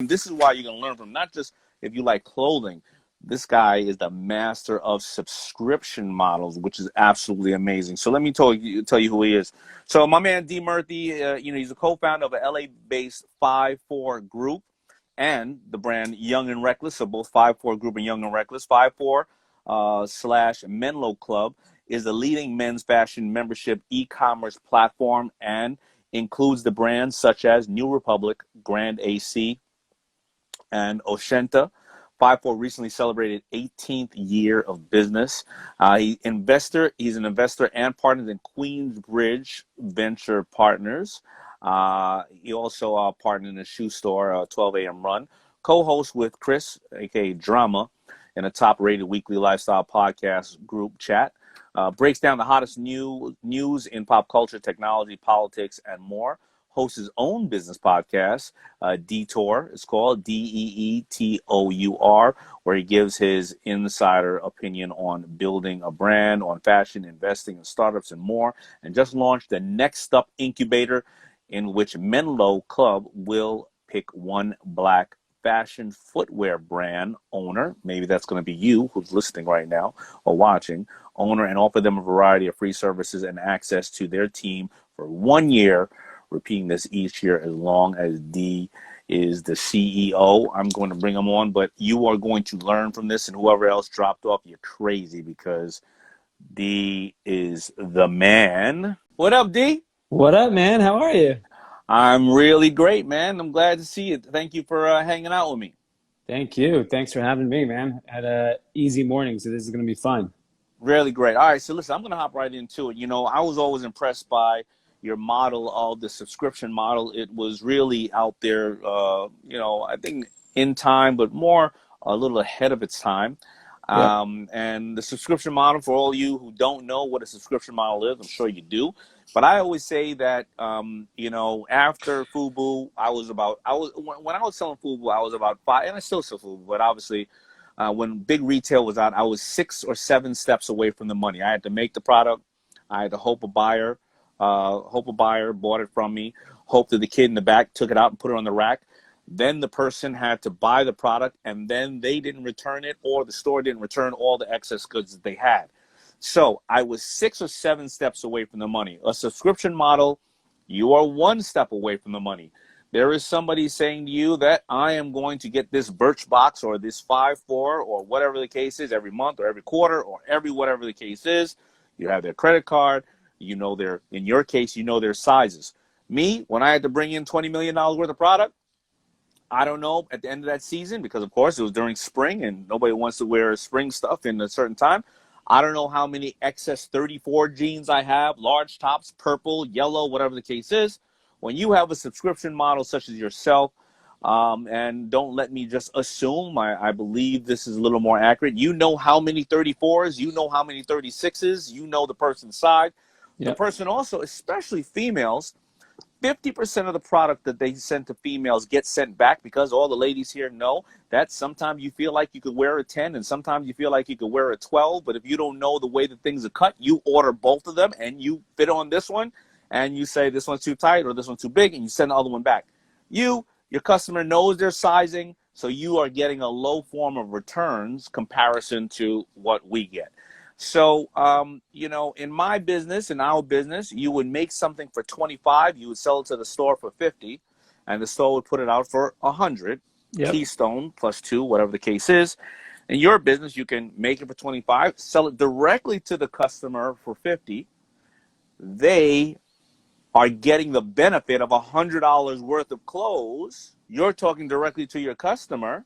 This is why you're going to learn from, not just if you like clothing. This guy is the master of subscription models, which is absolutely amazing. So let me tell you who he is. So my man Dee Murthy, he's a co-founder of a LA-based 5-4 group and the brand Young and Reckless. So both 5-4 group and Young and Reckless. 5-4 slash Menlo Club is the leading men's fashion membership e-commerce platform and includes the brands such as New Republic, Grand AC, and Oshenta. 5-4 recently celebrated 18th year of business. He's an investor and partner in Queensbridge Venture Partners. He also partnered in a shoe store, 12 a.m. run. Co-host with Chris, aka Drama, in a top-rated weekly lifestyle podcast group chat. Breaks down the hottest news in pop culture, technology, politics, and more. Hosts his own business podcast, Detour. It's called Deetour, where he gives his insider opinion on building a brand, on fashion, investing in startups, and more. And just launched the Next Up Incubator, in which Menlo Club will pick one black fashion footwear brand owner. Maybe that's going to be you who's listening right now or watching. Owner, and offer them a variety of free services and access to their team for 1 year. Repeating this each year as long as D is the CEO. I'm going to bring him on, but you are going to learn from this, and whoever else dropped off, you're crazy because D is the man. What up, D? What up, man? How are you? I'm really great, man. I'm glad to see you. Thank you for hanging out with me. Thank you. Thanks for having me, man. Had a easy morning, so this is going to be fun. Really great. All right, so listen, I'm going to hop right into it. I was always impressed by your model of the subscription model. It was really out there, I think in time, but more a little ahead of its time. Yep. And the subscription model, for all you who don't know what a subscription model is, I'm sure you do. But I always say that, after FUBU, when I was selling FUBU, I was about 5, and I still sell FUBU, but obviously when big retail was out, I was 6 or 7 steps away from the money. I had to make the product. I had to hope a buyer bought it from me, hope that the kid in the back took it out and put it on the rack. Then the person had to buy the product, and then they didn't return it, or the store didn't return all the excess goods that they had. So I was 6 or 7 steps away from the money. A subscription model, you are 1 step away from the money. There is somebody saying to you that I am going to get this Birchbox or this 5-4 or whatever the case is every month or every quarter or every whatever the case is. You have their credit card. In your case, their sizes. Me, when I had to bring in $20 million worth of product, I don't know at the end of that season, because of course it was during spring and nobody wants to wear spring stuff in a certain time. I don't know how many excess 34 jeans I have, large tops, purple, yellow, whatever the case is. When you have a subscription model such as yourself, and don't let me just assume, I believe this is a little more accurate. You know how many 34s, you know how many 36s, you know the person's size. Yep. The person also, especially females, 50% of the product that they send to females gets sent back, because all the ladies here know that sometimes you feel like you could wear a 10 and sometimes you feel like you could wear a 12. But if you don't know the way that things are cut, you order both of them and you fit on this one and you say this one's too tight or this one's too big and you send the other one back. Your customer knows their sizing, so you are getting a low form of returns comparison to what we get. So, in my business, in our business, you would make something for 25, you would sell it to the store for 50, and the store would put it out for 100, Yep. Keystone plus 2, whatever the case is. In your business, you can make it for 25, sell it directly to the customer for 50. They are getting the benefit of $100 worth of clothes. You're talking directly to your customer,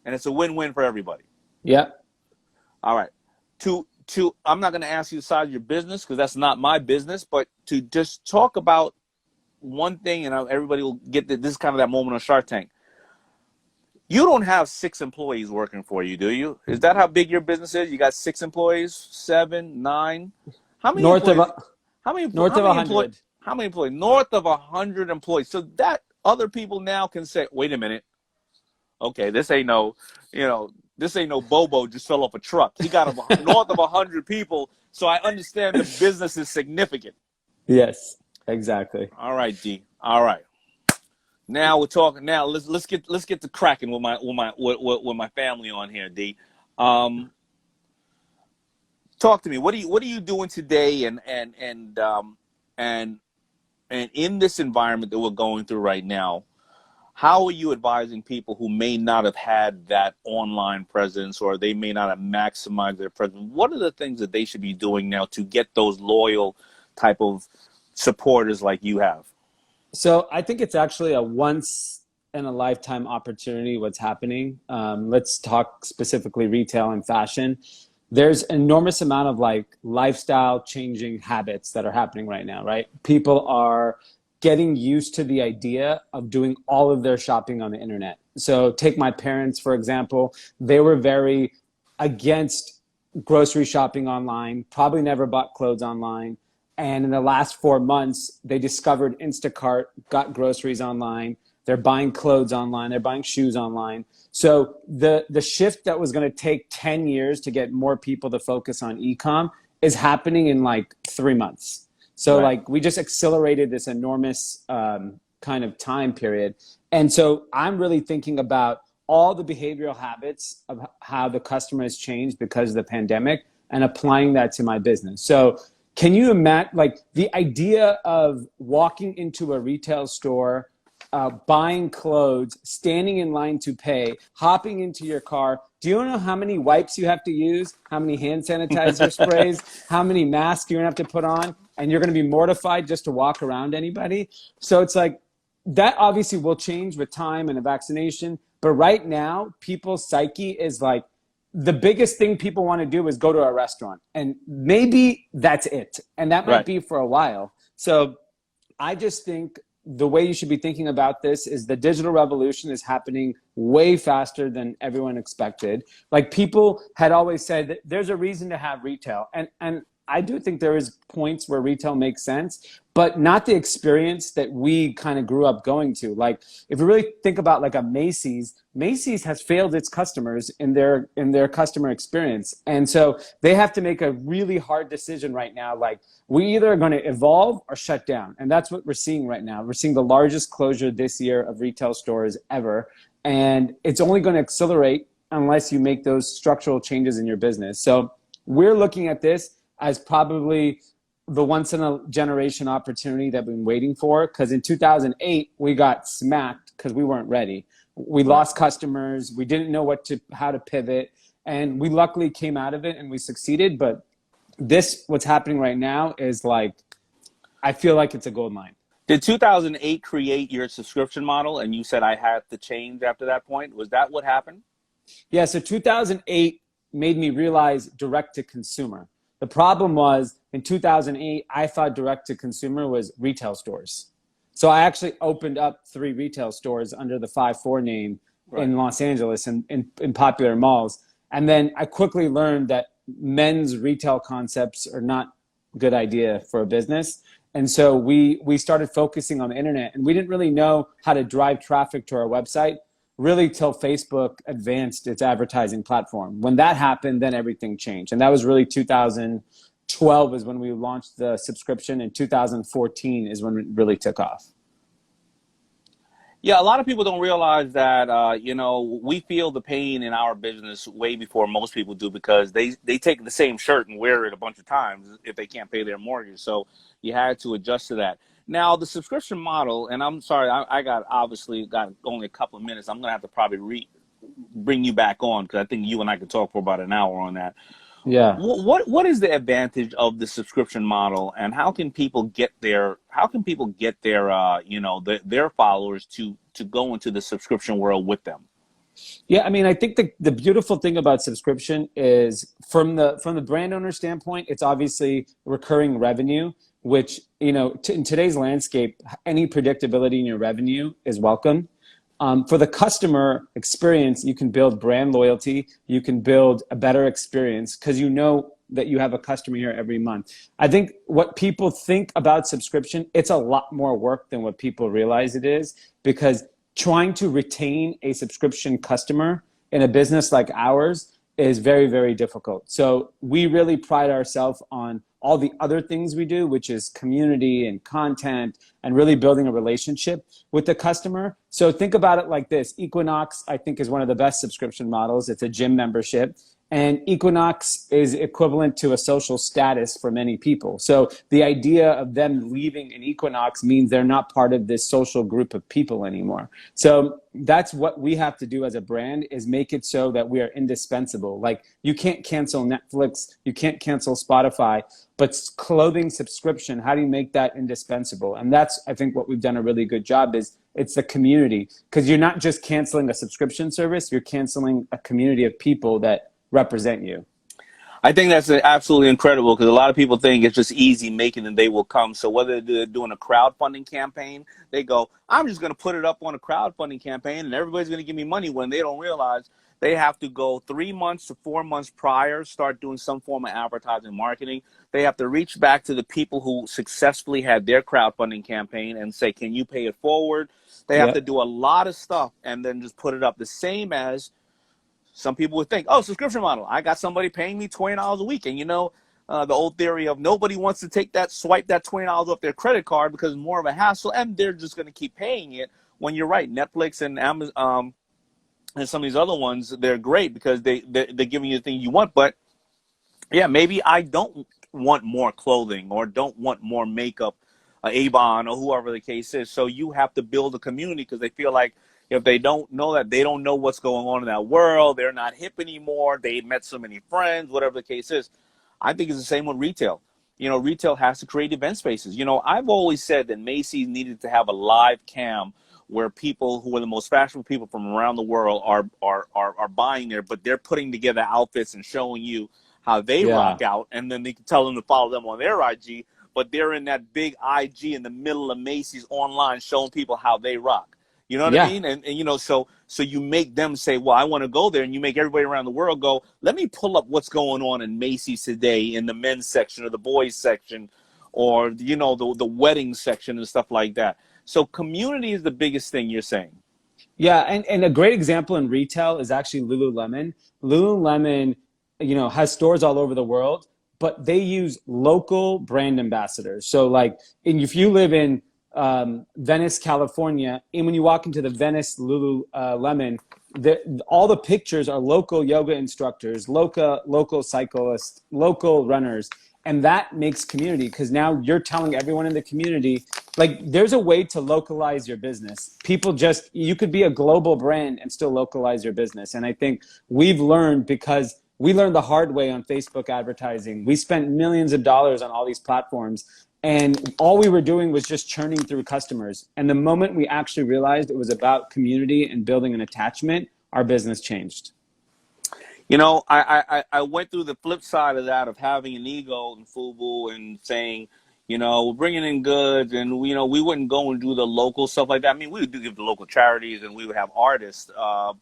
and it's a win-win for everybody. Yep. All right. I'm not going to ask you the size of your business because that's not my business, but to just talk about one thing, and everybody will get this is kind of that moment on Shark Tank. You don't have 6 employees working for you, do you? Is that how big your business is? You got 6 employees, 7, 9? How many North employees? of North of 100. How many employees? North of 100 employees. So that other people now can say, wait a minute. Okay, this ain't no Bobo just fell off a truck. He got north of 100 people, so I understand the business is significant. Yes, exactly. All right, D. All right. Now we're talking. Now let's get to cracking with my family on here, D. Um, Talk to me. What are you doing today, and and in this environment that we're going through right now? How are you advising people who may not have had that online presence, or they may not have maximized their presence? What are the things that they should be doing now to get those loyal type of supporters like you have? So I think it's actually a once in a lifetime opportunity what's happening. Let's talk specifically retail and fashion. There's an enormous amount of like lifestyle changing habits that are happening right now, right? People are getting used to the idea of doing all of their shopping on the internet. So take my parents, for example. They were very against grocery shopping online, probably never bought clothes online. And in the last 4 months, they discovered Instacart, got groceries online. They're buying clothes online. They're buying shoes online. So the shift that was going to take 10 years to get more people to focus on e-com is happening in like 3 months. So Right. like we just accelerated this enormous kind of time period. And so I'm really thinking about all the behavioral habits of how the customer has changed because of the pandemic and applying that to my business. So can you imagine like the idea of walking into a retail store, buying clothes, standing in line to pay, hopping into your car? Do you know how many wipes you have to use, how many hand sanitizer sprays, how many masks you're gonna have to put on, and you're gonna be mortified just to walk around anybody? So it's like that obviously will change with time and a vaccination. But right now, people's psyche is like the biggest thing people want to do is go to a restaurant. And maybe that's it. And that might Right. be for a while. So I just think the way you should be thinking about this is the digital revolution is happening way faster than everyone expected. Like people had always said that there's a reason to have retail. And I do think there is points where retail makes sense, but not the experience that we kind of grew up going to. Like if you really think about like a Macy's, Macy's has failed its customers in their customer experience. And so they have to make a really hard decision right now. Like we either are going to evolve or shut down. And that's what we're seeing right now. We're seeing the largest closure this year of retail stores ever. And it's only going to accelerate unless you make those structural changes in your business. So we're looking at this as probably the once in a generation opportunity that we've been waiting for. Because in 2008, we got smacked because we weren't ready. We Right. lost customers. We didn't know how to pivot. And we luckily came out of it and we succeeded. But what's happening right now is like, I feel like it's a gold mine. Did 2008 create your subscription model, and you said I had to change after that point? Was that what happened? Yeah, so 2008 made me realize direct to consumer. The problem was in 2008, I thought direct to consumer was retail stores. So I actually opened up 3 retail stores under the 5-4 name Right. in Los Angeles and in popular malls. And then I quickly learned that men's retail concepts are not a good idea for a business. And so we started focusing on the internet, and we didn't really know how to drive traffic to our website really till Facebook advanced its advertising platform. When that happened, then everything changed. And that was really 2012 is when we launched the subscription, and 2014 is when it really took off. Yeah, a lot of people don't realize that we feel the pain in our business way before most people do, because they take the same shirt and wear it a bunch of times if they can't pay their mortgage. So you had to adjust to that. Now the subscription model, and I'm sorry, I got obviously got only a couple of minutes. I'm gonna have to probably bring you back on, because I think you and I could talk for about an hour on that. Yeah. What is the advantage of the subscription model, and how can people get their followers to go into the subscription world with them? Yeah, I mean, I think the beautiful thing about subscription is from the brand owner standpoint, it's obviously recurring revenue, which, in today's landscape, any predictability in your revenue is welcome. For the customer experience, you can build brand loyalty, you can build a better experience because you know that you have a customer here every month. I think what people think about subscription, it's a lot more work than what people realize it is, because trying to retain a subscription customer in a business like ours is very, very difficult. So we really pride ourselves on all the other things we do, which is community and content and really building a relationship with the customer. So think about it like this. Equinox, I think, is one of the best subscription models. It's a gym membership. And Equinox is equivalent to a social status for many people. So the idea of them leaving an Equinox means they're not part of this social group of people anymore. So that's what we have to do as a brand, is make it so that we are indispensable. Like, you can't cancel Netflix, you can't cancel Spotify, but clothing subscription, how do you make that indispensable? And that's, I think, what we've done a really good job is it's the community, because you're not just canceling a subscription service, you're canceling a community of people that represent you. I think that's absolutely incredible, because a lot of people think it's just easy making and they will come. So whether they're doing a crowdfunding campaign, they go, I'm just going to put it up on a crowdfunding campaign and everybody's going to give me money, when they don't realize they have to go 3 months to 4 months prior, start doing some form of advertising marketing. They have to reach back to the people who successfully had their crowdfunding campaign and say, can you pay it forward? They have to Yep. do a lot of stuff and then just put it up, the same as some people would think, oh, subscription model. I got somebody paying me $20 a week. And the old theory of nobody wants to swipe that $20 off their credit card because it's more of a hassle, and they're just going to keep paying it. When you're right, Netflix and Amazon and some of these other ones, they're great because they're giving you the thing you want. But yeah, maybe I don't want more clothing or don't want more makeup, Avon or whoever the case is. So you have to build a community, because they feel like if they don't know that, they don't know what's going on in that world. They're not hip anymore. They met so many friends, whatever the case is. I think it's the same with retail. Retail has to create event spaces. I've always said that Macy's needed to have a live cam where people who are the most fashionable people from around the world are buying there, but they're putting together outfits and showing you how they Yeah. rock out, and then they can tell them to follow them on their IG, but they're in that big IG in the middle of Macy's online showing people how they rock. You know what I Yeah. mean? And so you make them say, well, I want to go there, and you make everybody around the world go, let me pull up what's going on in Macy's today in the men's section or the boys section, or the wedding section and stuff like that. So community is the biggest thing you're saying. Yeah, and a great example in retail is actually Lululemon. Lululemon, has stores all over the world, but they use local brand ambassadors. So, like, if you live in Venice, California, and when you walk into the Venice Lululemon, all the pictures are local yoga instructors, local cyclists, local runners, and that makes community, because now you're telling everyone in the community, like, there's a way to localize your business. You could be a global brand and still localize your business. And I think we've learned, because we learned the hard way on Facebook advertising. We spent millions of dollars on all these platforms, and all we were doing was just churning through customers. And the moment we actually realized it was about community and building an attachment, our business changed. I went through the flip side of that, of having an ego in FUBU and saying, we're bringing in goods, and we wouldn't go and do the local stuff like that. I mean, we would give the local charities and we would have artists,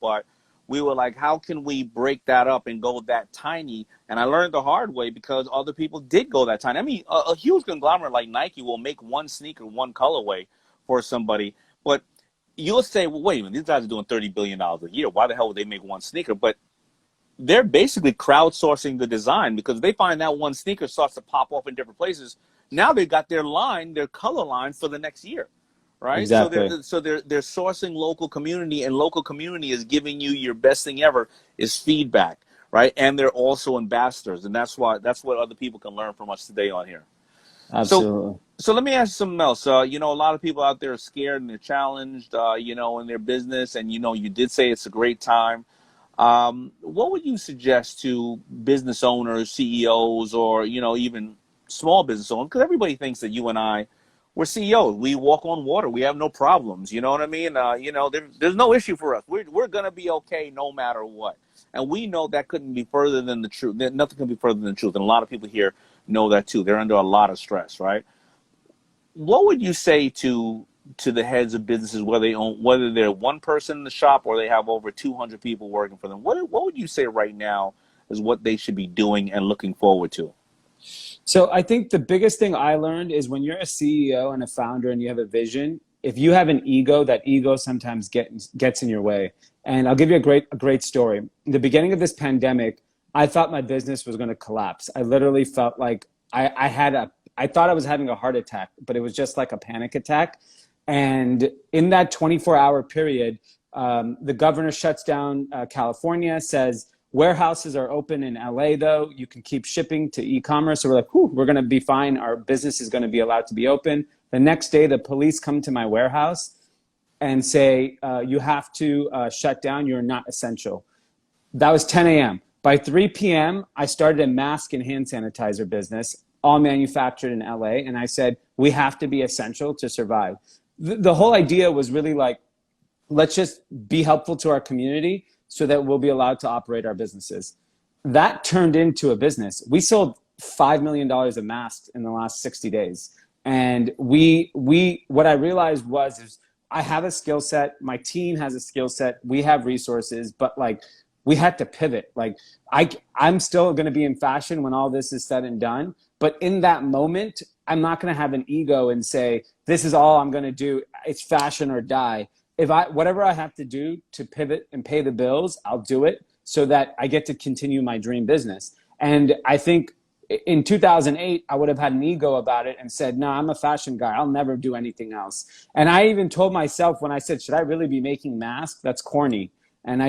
but we were like, how can we break that up and go that tiny? And I learned the hard way, because other people did go that tiny. I mean, a huge conglomerate like Nike will make one sneaker, one colorway for somebody, but you'll say, well, wait a minute, these guys are doing $30 billion a year. Why the hell would they make one sneaker? But they're basically crowdsourcing the design, because they find that one sneaker starts to pop off in different places. Now they've got their color line for the next year, right? So Exactly. they're sourcing local community, and local community is giving you your best thing ever is feedback, right? And they're also ambassadors, and that's what other people can learn from us today on here. So Absolutely. so let me ask you something else. A lot of people out there are scared and they're challenged, in their business, and you did say it's a great time. What would you suggest to business owners, CEOs, or even small business owners? Because everybody thinks that you and I, we're CEOs. We walk on water. We have no problems. You know what I mean? There's no issue for us. We're gonna be okay no matter what. And we know that couldn't be further than the truth. Nothing can be further than the truth. And a lot of people here know that too. They're under a lot of stress, right? What would you say to the heads of businesses, whether they're one person in the shop or they have over 200 people working for them? What would you say right now is what they should be doing and looking forward to? So I think the biggest thing I learned is, when you're a CEO and a founder and you have a vision, if you have an ego, that ego sometimes gets in your way. And I'll give you a great story. In the beginning of this pandemic, I thought my business was going to collapse. I literally felt like I thought I was having a heart attack, but it was just like a panic attack. And in that 24-hour period, the governor shuts down California, says warehouses are open in LA, though. You can keep shipping to e-commerce. So we're like, whew, we're going to be fine. Our business is going to be allowed to be open. The next day, the police come to my warehouse and say, you have to shut down. You're not essential. That was 10 a.m. By 3 p.m., I started a mask and hand sanitizer business, all manufactured in LA. And I said, we have to be essential to survive. The whole idea was really like, let's just be helpful to our community so that we'll be allowed to operate our businesses. That turned into a business. We sold $5 million of masks in the last 60 days. And what I realized is I have a skill set. My team has a skill set. We have resources, but like, we had to pivot. Like I'm still going to be in fashion when all this is said and done. But in that moment, I'm not going to have an ego and say, this is all I'm going to do. It's fashion or die. Whatever I have to do to pivot and pay the bills, I'll do it so that I get to continue my dream business. And I think in 2008, I would have had an ego about it and said, no, I'm a fashion guy. I'll never do anything else. And I even told myself when I said, should I really be making masks? That's corny. And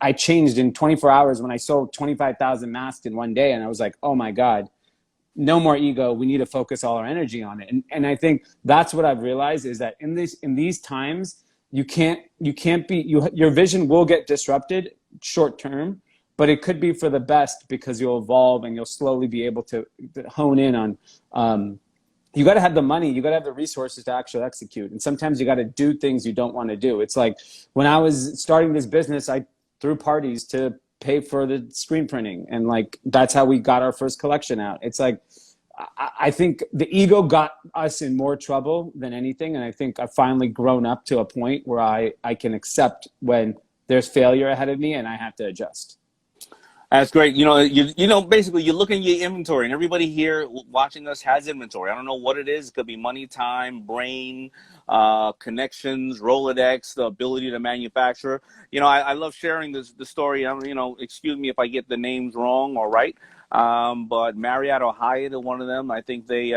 I changed in 24 hours when I sold 25,000 masks in one day. And I was like, oh my God, no more ego. We need to focus all our energy on it. And I think that's what I've realized is that in these times, your vision will get disrupted short term, but it could be for the best because you'll evolve and you'll slowly be able to hone in on, you got to have the money, you got to have the resources to actually execute. And sometimes you got to do things you don't want to do. It's like when I was starting this business, I threw parties to pay for the screen printing. And like, that's how we got our first collection out. It's like, I think the ego got us in more trouble than anything. And I think I've finally grown up to a point where I can accept when there's failure ahead of me and I have to adjust. That's great. Basically, you look in your inventory, and everybody here watching us has inventory. I don't know what it is. It could be money, time, brain, connections, Rolodex, the ability to manufacture. I love sharing the story. Excuse me if I get the names wrong or right. But Marriott or Hyatt are one of them. I think they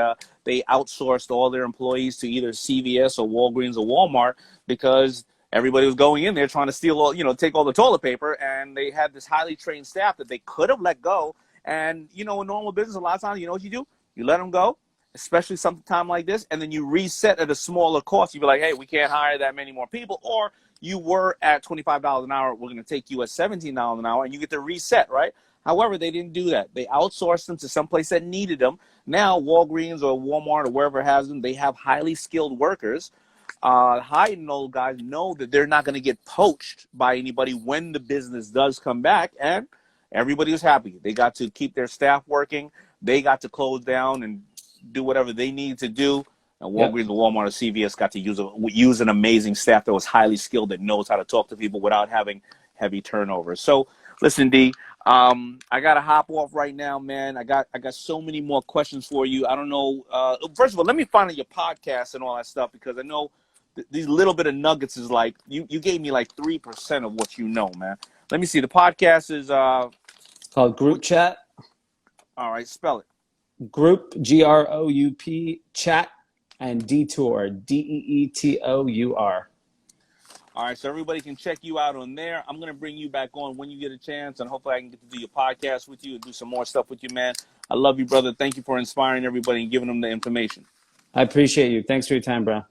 outsourced all their employees to either CVS or Walgreens or Walmart because everybody was going in there trying to steal take all the toilet paper, and they had this highly trained staff that they could have let go. And, in normal business, a lot of times, you know what you do? You let them go, especially sometime like this, and then you reset at a smaller cost. You be like, hey, we can't hire that many more people. Or you were at $25 an hour. We're going to take you at $17 an hour, and you get to reset, right? However, they didn't do that. They outsourced them to someplace that needed them. Now, Walgreens or Walmart or wherever has them, they have highly skilled workers. Hyde and old guys know that they're not going to get poached by anybody when the business does come back, and everybody was happy. They got to keep their staff working. They got to close down and do whatever they need to do. And Walgreens, Yep. Walmart, or CVS got to use an amazing staff that was highly skilled, that knows how to talk to people without having heavy turnover. So, listen, D, I got to hop off right now, man. I got so many more questions for you. I don't know. First of all, let me find out your podcast and all that stuff, because I know these little bit of nuggets is like, you gave me like 3% of what you know, man. Let me see. The podcast is It's called Group Chat. all right, spell it. Group, GROUP, chat, and Detour, DEETOUR. All right, so everybody can check you out on there. I'm going to bring you back on when you get a chance, and hopefully I can get to do your podcast with you and do some more stuff with you, man. I love you, brother. Thank you for inspiring everybody and giving them the information. I appreciate you. Thanks for your time, bro.